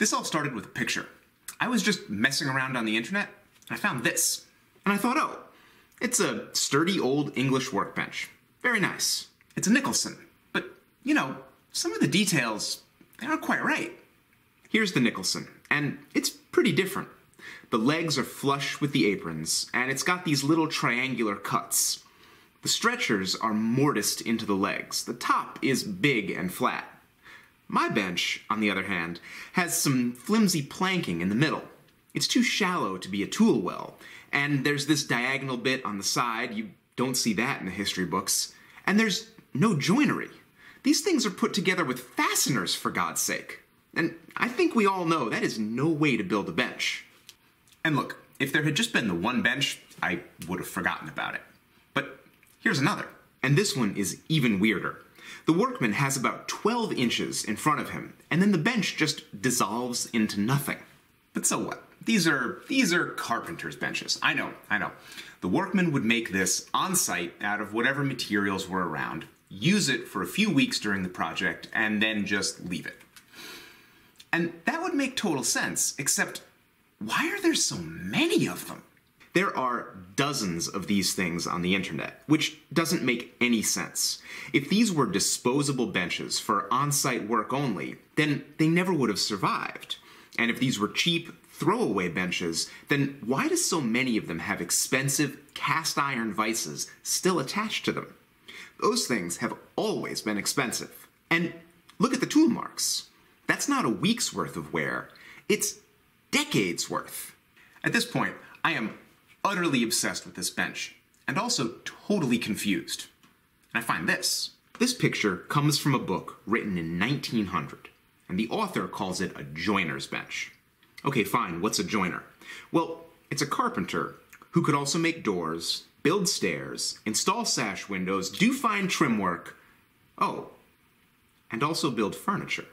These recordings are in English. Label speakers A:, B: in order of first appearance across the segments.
A: This all started with a picture. I was just messing around on the internet, and I found this. And I thought, oh, it's a sturdy old English workbench. Very nice. It's a Nicholson. But, you know, some of the details, they aren't quite right. Here's the Nicholson, and it's pretty different. The legs are flush with the aprons, and it's got these little triangular cuts. The stretchers are mortised into the legs. The top is big and flat. My bench, on the other hand, has some flimsy planking in the middle. It's too shallow to be a tool well, and there's this diagonal bit on the side. You don't see that in the history books. And there's no joinery. These things are put together with fasteners, for God's sake. And I think we all know that is no way to build a bench. And look, if there had just been the one bench, I would have forgotten about it. But here's another. And this one is even weirder. The workman has about 12 inches in front of him, and then the bench just dissolves into nothing. But so what? These are carpenter's benches. I know. The workman would make this on site out of whatever materials were around, use it for a few weeks during the project, and then just leave it. And that would make total sense, except why are there so many of them? There are dozens of these things on the internet, which doesn't make any sense. If these were disposable benches for on-site work only, then they never would have survived. And if these were cheap, throwaway benches, then why do so many of them have expensive cast iron vices still attached to them? Those things have always been expensive. And look at the tool marks. That's not a week's worth of wear. It's decades worth. At this point, I am utterly obsessed with this bench, and also totally confused. And I find this. This picture comes from a book written in 1900, and the author calls it a joiner's bench. Okay, fine, what's a joiner? Well, it's a carpenter who could also make doors, build stairs, install sash windows, do fine trim work, and also build furniture.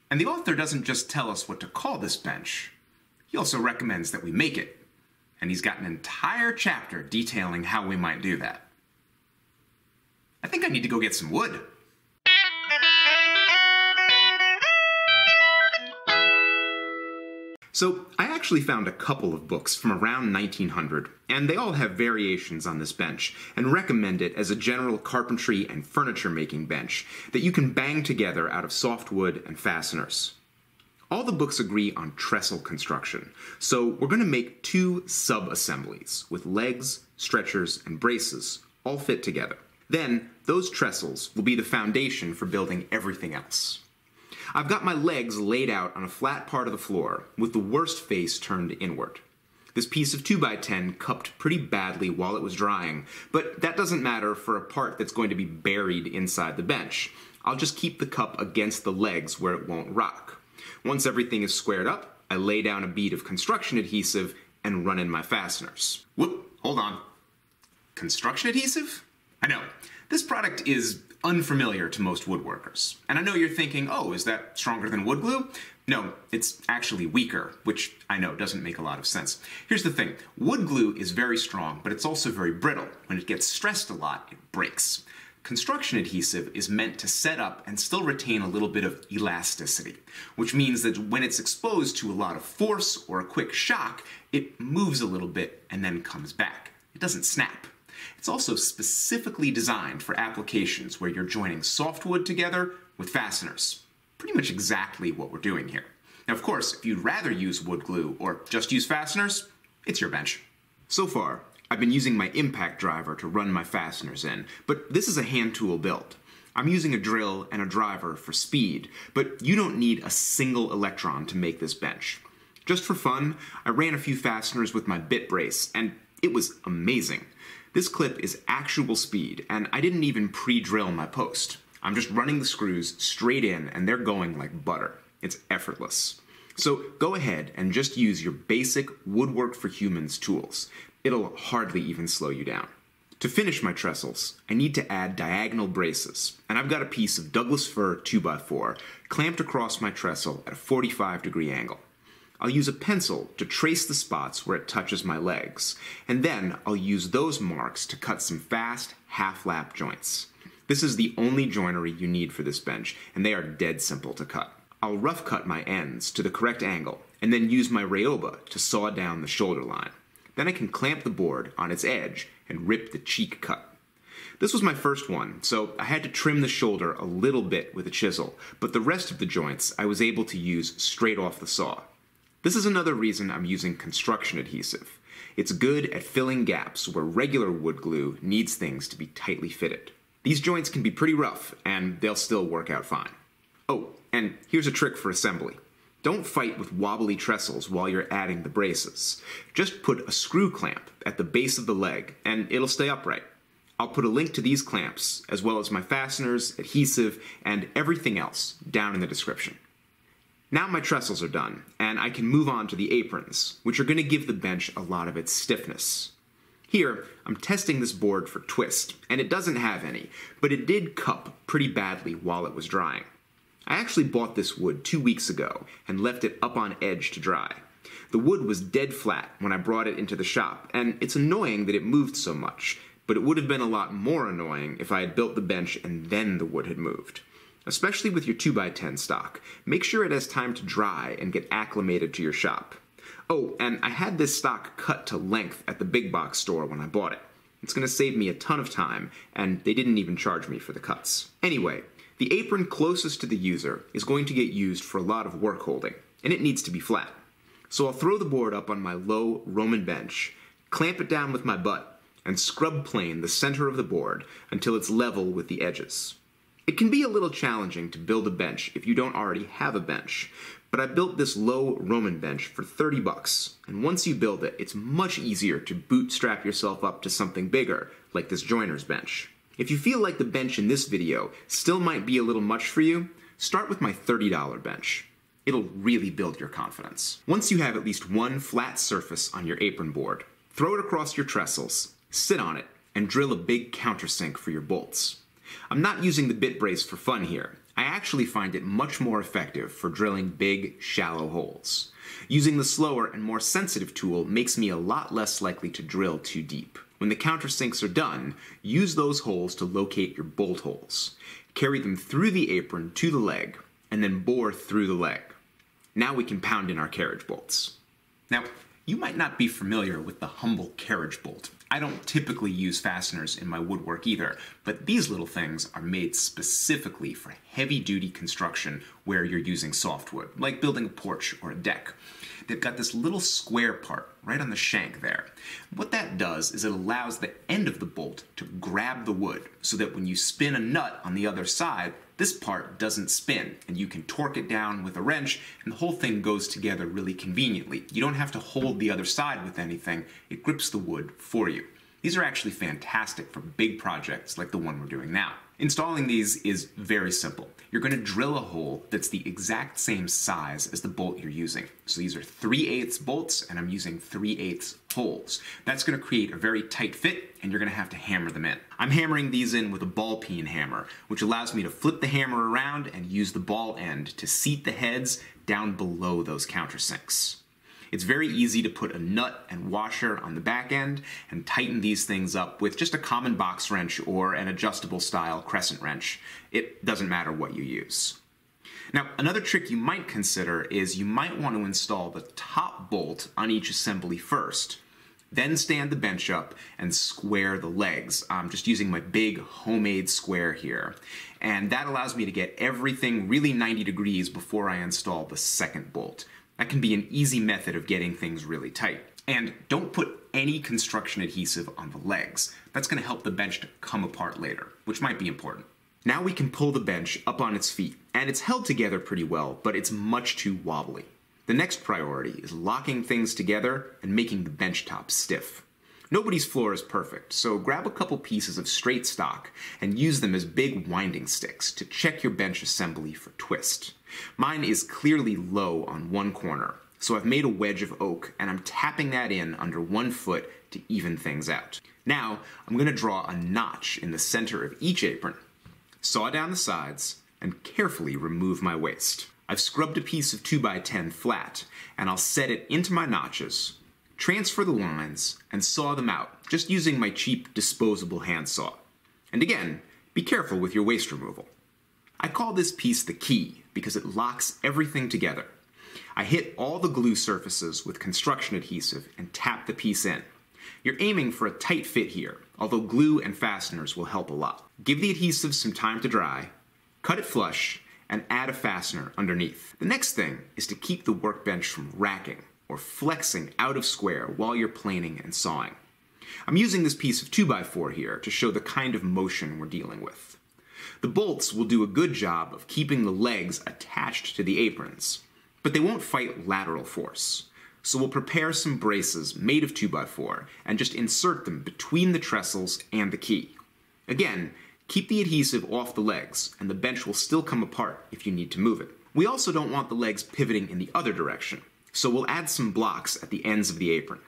A: And the author doesn't just tell us what to call this bench, he also recommends that we make it. And he's got an entire chapter detailing how we might do that. I think I need to go get some wood. So, I actually found a couple of books from around 1900, and they all have variations on this bench, and recommend it as a general carpentry and furniture making bench that you can bang together out of softwood and fasteners. All the books agree on trestle construction, so we're going to make two sub-assemblies with legs, stretchers, and braces all fit together. Then, those trestles will be the foundation for building everything else. I've got my legs laid out on a flat part of the floor, with the worst face turned inward. This piece of 2x10 cupped pretty badly while it was drying, but that doesn't matter for a part that's going to be buried inside the bench. I'll just keep the cup against the legs where it won't rock. Once everything is squared up, I lay down a bead of construction adhesive and run in my fasteners. Whoop, hold on. Construction adhesive? I know, this product is unfamiliar to most woodworkers. And I know you're thinking, oh, is that stronger than wood glue? No, it's actually weaker, which I know doesn't make a lot of sense. Here's the thing, wood glue is very strong, but it's also very brittle. When it gets stressed a lot, it breaks. Construction adhesive is meant to set up and still retain a little bit of elasticity, which means that when it's exposed to a lot of force or a quick shock, it moves a little bit and then comes back. It doesn't snap. It's also specifically designed for applications where you're joining softwood together with fasteners. Pretty much exactly what we're doing here. Now, of course, if you'd rather use wood glue or just use fasteners, it's your bench. So far, I've been using my impact driver to run my fasteners in, but this is a hand tool build. I'm using a drill and a driver for speed, but you don't need a single electron to make this bench. Just for fun, I ran a few fasteners with my bit brace, and it was amazing. This clip is actual speed, and I didn't even pre-drill my post. I'm just running the screws straight in, and they're going like butter. It's effortless. So go ahead and just use your basic Woodwork for Humans tools. It'll hardly even slow you down. To finish my trestles, I need to add diagonal braces, and I've got a piece of Douglas fir 2x4 clamped across my trestle at a 45-degree angle. I'll use a pencil to trace the spots where it touches my legs, and then I'll use those marks to cut some fast, half-lap joints. This is the only joinery you need for this bench, and they are dead simple to cut. I'll rough cut my ends to the correct angle, and then use my Ryoba to saw down the shoulder line. Then I can clamp the board on its edge and rip the cheek cut. This was my first one, so I had to trim the shoulder a little bit with a chisel, but the rest of the joints I was able to use straight off the saw. This is another reason I'm using construction adhesive. It's good at filling gaps where regular wood glue needs things to be tightly fitted. These joints can be pretty rough, and they'll still work out fine. Oh, and here's a trick for assembly. Don't fight with wobbly trestles while you're adding the braces. Just put a screw clamp at the base of the leg, and it'll stay upright. I'll put a link to these clamps, as well as my fasteners, adhesive, and everything else down in the description. Now my trestles are done, and I can move on to the aprons, which are going to give the bench a lot of its stiffness. Here, I'm testing this board for twist, and it doesn't have any, but it did cup pretty badly while it was drying. I actually bought this wood 2 weeks ago and left it up on edge to dry. The wood was dead flat when I brought it into the shop, and it's annoying that it moved so much, but it would have been a lot more annoying if I had built the bench and then the wood had moved. Especially with your 2x10 stock, make sure it has time to dry and get acclimated to your shop. Oh, and I had this stock cut to length at the big box store when I bought it. It's going to save me a ton of time, and they didn't even charge me for the cuts. Anyway, the apron closest to the user is going to get used for a lot of work holding, and it needs to be flat. So I'll throw the board up on my low Roman bench, clamp it down with my butt, and scrub plane the center of the board until it's level with the edges. It can be a little challenging to build a bench if you don't already have a bench, but I built this low Roman bench for $30, and once you build it, it's much easier to bootstrap yourself up to something bigger, like this joiner's bench. If you feel like the bench in this video still might be a little much for you, start with my $30 bench. It'll really build your confidence. Once you have at least one flat surface on your apron board, throw it across your trestles, sit on it, and drill a big countersink for your bolts. I'm not using the bit brace for fun here. I actually find it much more effective for drilling big, shallow holes. Using the slower and more sensitive tool makes me a lot less likely to drill too deep. When the countersinks are done, use those holes to locate your bolt holes. Carry them through the apron to the leg, and then bore through the leg. Now we can pound in our carriage bolts. Now, you might not be familiar with the Humble carriage bolt. I don't typically use fasteners in my woodwork either, but these little things are made specifically for heavy-duty construction where you're using softwood, like building a porch or a deck. They've got this little square part right on the shank there. What that does is it allows the end of the bolt to grab the wood so that when you spin a nut on the other side, this part doesn't spin, and you can torque it down with a wrench, and the whole thing goes together really conveniently. You don't have to hold the other side with anything. It grips the wood for you. These are actually fantastic for big projects like the one we're doing now. Installing these is very simple. You're going to drill a hole that's the exact same size as the bolt you're using. So these are 3/8 bolts, and I'm using 3/8 holes. That's going to create a very tight fit, and you're going to have to hammer them in. I'm hammering these in with a ball peen hammer, which allows me to flip the hammer around and use the ball end to seat the heads down below those countersinks. It's very easy to put a nut and washer on the back end and tighten these things up with just a common box wrench or an adjustable style crescent wrench. It doesn't matter what you use. Now, another trick you might consider is you might want to install the top bolt on each assembly first, then stand the bench up and square the legs. I'm just using my big homemade square here. And that allows me to get everything really 90 degrees before I install the second bolt. That can be an easy method of getting things really tight. And don't put any construction adhesive on the legs. That's going to help the bench to come apart later, which might be important. Now we can pull the bench up on its feet, and it's held together pretty well, but it's much too wobbly. The next priority is locking things together and making the bench top stiff. Nobody's floor is perfect, so grab a couple pieces of straight stock and use them as big winding sticks to check your bench assembly for twist. Mine is clearly low on one corner, so I've made a wedge of oak and I'm tapping that in under 1 foot to even things out. Now, I'm going to draw a notch in the center of each apron, saw down the sides, and carefully remove my waste. I've scrubbed a piece of 2x10 flat, and I'll set it into my notches, transfer the lines, and saw them out, just using my cheap disposable handsaw. And again, be careful with your waste removal. I call this piece the key because it locks everything together. I hit all the glue surfaces with construction adhesive and tap the piece in. You're aiming for a tight fit here, although glue and fasteners will help a lot. Give the adhesive some time to dry, cut it flush, and add a fastener underneath. The next thing is to keep the workbench from racking or flexing out of square while you're planing and sawing. I'm using this piece of 2x4 here to show the kind of motion we're dealing with. The bolts will do a good job of keeping the legs attached to the aprons, but they won't fight lateral force. So we'll prepare some braces made of 2x4 and just insert them between the trestles and the key. Again, keep the adhesive off the legs, and the bench will still come apart if you need to move it. We also don't want the legs pivoting in the other direction, so we'll add some blocks at the ends of the apron.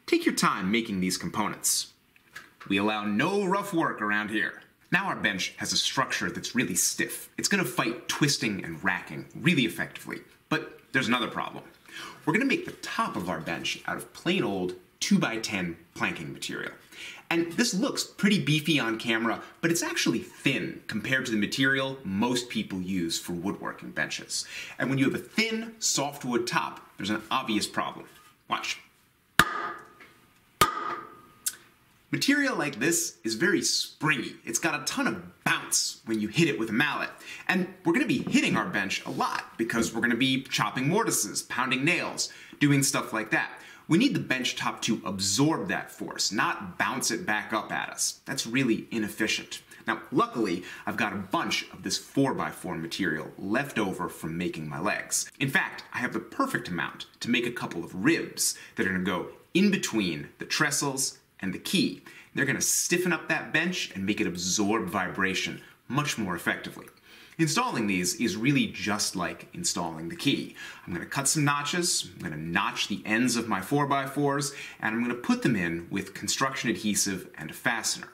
A: Take your time making these components. We allow no rough work around here. Now our bench has a structure that's really stiff. It's going to fight twisting and racking really effectively. But there's another problem. We're going to make the top of our bench out of plain old 2x10 planking material. And this looks pretty beefy on camera, but it's actually thin compared to the material most people use for woodworking benches. And when you have a thin, softwood top, there's an obvious problem. Watch. Material like this is very springy. It's got a ton of bounce when you hit it with a mallet. And we're going to be hitting our bench a lot because we're going to be chopping mortises, pounding nails, doing stuff like that. We need the bench top to absorb that force, not bounce it back up at us. That's really inefficient. Now, luckily, I've got a bunch of this 4x4 material left over from making my legs. In fact, I have the perfect amount to make a couple of ribs that are going to go in between the trestles and the key. They're going to stiffen up that bench and make it absorb vibration much more effectively. Installing these is really just like installing the key. I'm going to cut some notches, I'm going to notch the ends of my 4x4s, and I'm going to put them in with construction adhesive and a fastener.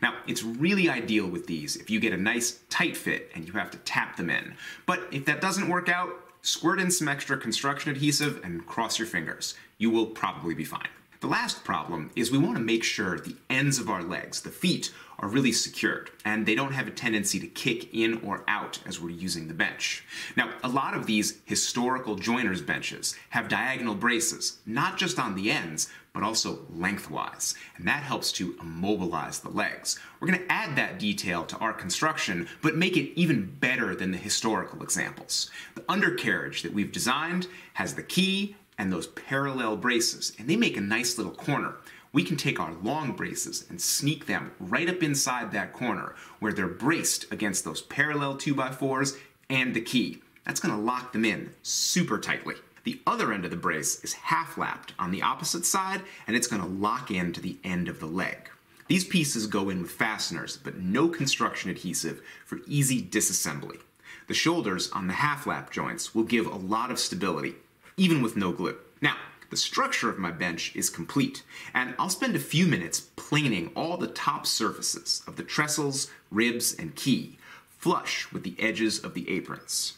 A: Now, it's really ideal with these if you get a nice tight fit and you have to tap them in. But if that doesn't work out, squirt in some extra construction adhesive and cross your fingers. You will probably be fine. The last problem is we want to make sure the ends of our legs, the feet, are really secured and they don't have a tendency to kick in or out as we're using the bench. Now, a lot of these historical joiners benches have diagonal braces, not just on the ends, but also lengthwise, and that helps to immobilize the legs. We're going to add that detail to our construction, but make it even better than the historical examples. The undercarriage that we've designed has the key and those parallel braces, and they make a nice little corner. We can take our long braces and sneak them right up inside that corner where they're braced against those parallel 2x4s and the key. That's going to lock them in super tightly. The other end of the brace is half-lapped on the opposite side, and it's going to lock into the end of the leg. These pieces go in with fasteners, but no construction adhesive for easy disassembly. The shoulders on the half-lap joints will give a lot of stability, even with no glue. Now, the structure of my bench is complete, and I'll spend a few minutes planing all the top surfaces of the trestles, ribs, and key, flush with the edges of the aprons.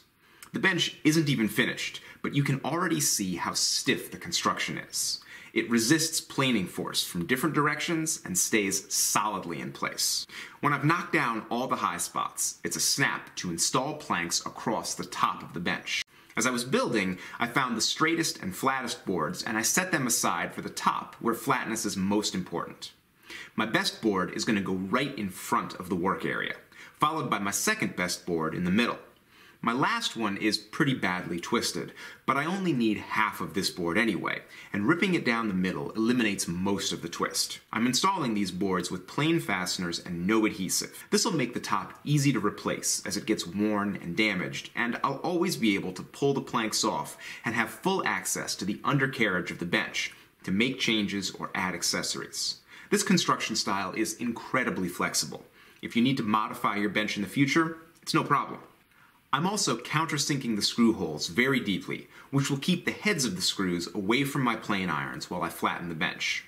A: The bench isn't even finished, but you can already see how stiff the construction is. It resists planing force from different directions and stays solidly in place. When I've knocked down all the high spots, it's a snap to install planks across the top of the bench. As I was building, I found the straightest and flattest boards, and I set them aside for the top, where flatness is most important. My best board is going to go right in front of the work area, followed by my second best board in the middle. My last one is pretty badly twisted, but I only need half of this board anyway, and ripping it down the middle eliminates most of the twist. I'm installing these boards with plain fasteners and no adhesive. This will make the top easy to replace as it gets worn and damaged, and I'll always be able to pull the planks off and have full access to the undercarriage of the bench to make changes or add accessories. This construction style is incredibly flexible. If you need to modify your bench in the future, it's no problem. I'm also countersinking the screw holes very deeply, which will keep the heads of the screws away from my plane irons while I flatten the bench.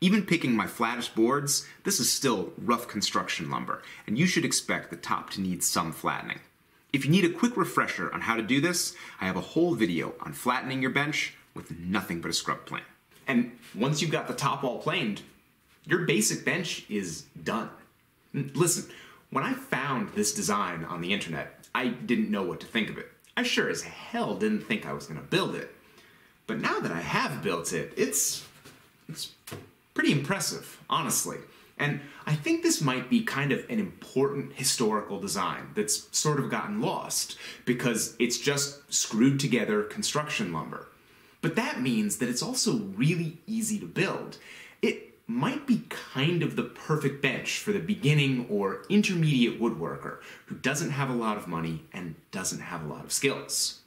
A: Even picking my flattest boards, this is still rough construction lumber, and you should expect the top to need some flattening. If you need a quick refresher on how to do this, I have a whole video on flattening your bench with nothing but a scrub plane. And once you've got the top all planed, your basic bench is done. Listen, When I found this design on the internet, I didn't know what to think of it. I sure as hell didn't think I was going to build it. But now that I have built it, it's pretty impressive, honestly. And I think this might be kind of an important historical design that's sort of gotten lost because it's just screwed together construction lumber. But that means that it's also really easy to build. It might be kind of the perfect bench for the beginning or intermediate woodworker who doesn't have a lot of money and doesn't have a lot of skills.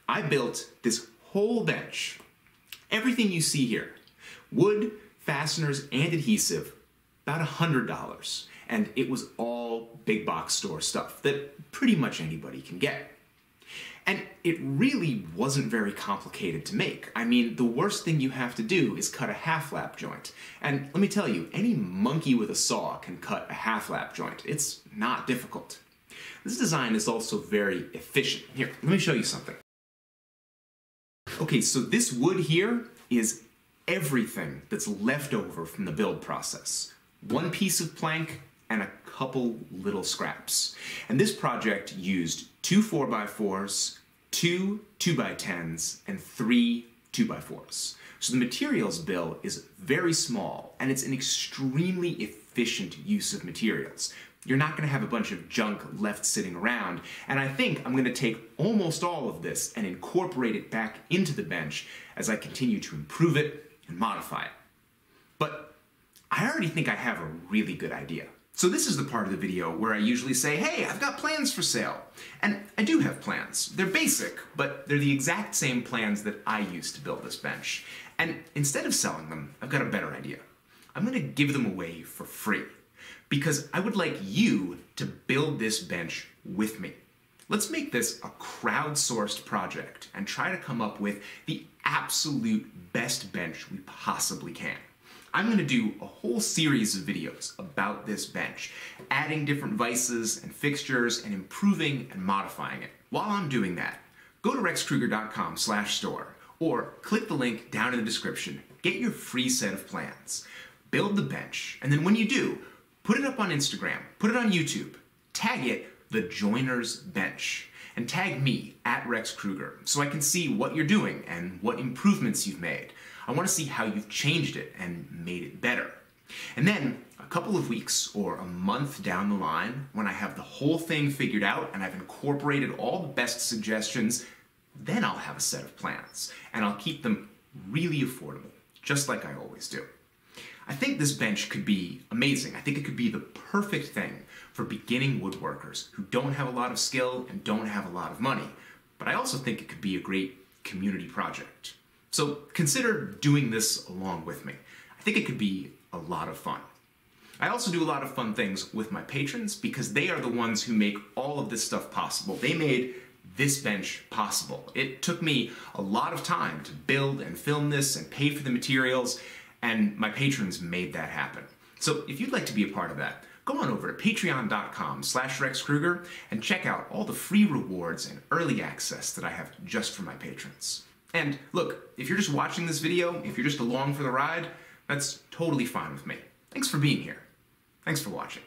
A: I built this whole bench, everything you see here, wood, fasteners, and adhesive, about $100. And it was all big box store stuff that pretty much anybody can get. And it really wasn't very complicated to make. I mean, the worst thing you have to do is cut a half-lap joint. And let me tell you, any monkey with a saw can cut a half-lap joint. It's not difficult. This design is also very efficient. Here, let me show you something. Okay, so this wood here is everything that's left over from the build process. One piece of plank and a couple little scraps. And this project used 2 4x4s, 2 2x10s, and 3 2x4s. So the materials bill is very small, and it's an extremely efficient use of materials. You're not going to have a bunch of junk left sitting around, and I think I'm going to take almost all of this and incorporate it back into the bench as I continue to improve it and modify it. But I already think I have a really good idea. So this is the part of the video where I usually say, hey, I've got plans for sale. And I do have plans. They're basic, but they're the exact same plans that I used to build this bench. And instead of selling them, I've got a better idea. I'm going to give them away for free because I would like you to build this bench with me. Let's make this a crowdsourced project and try to come up with the absolute best bench we possibly can. I'm going to do a whole series of videos about this bench, adding different vices and fixtures and improving and modifying it. While I'm doing that, go to rexkruger.com/store or click the link down in the description, get your free set of plans, build the bench, and then when you do, put it up on Instagram, put it on YouTube, tag it The Joiner's Bench, and tag me at Rex Kruger so I can see what you're doing and what improvements you've made. I want to see how you've changed it and made it better. And then a couple of weeks or a month down the line, when I have the whole thing figured out and I've incorporated all the best suggestions, then I'll have a set of plans and I'll keep them really affordable, just like I always do. I think this bench could be amazing. I think it could be the perfect thing for beginning woodworkers who don't have a lot of skill and don't have a lot of money. But I also think it could be a great community project. So consider doing this along with me. I think it could be a lot of fun. I also do a lot of fun things with my patrons because they are the ones who make all of this stuff possible. They made this bench possible. It took me a lot of time to build and film this and pay for the materials, and my patrons made that happen. So if you'd like to be a part of that, go on over to patreon.com/RexKruger and check out all the free rewards and early access that I have just for my patrons. And look, if you're just watching this video, if you're just along for the ride, that's totally fine with me. Thanks for being here. Thanks for watching.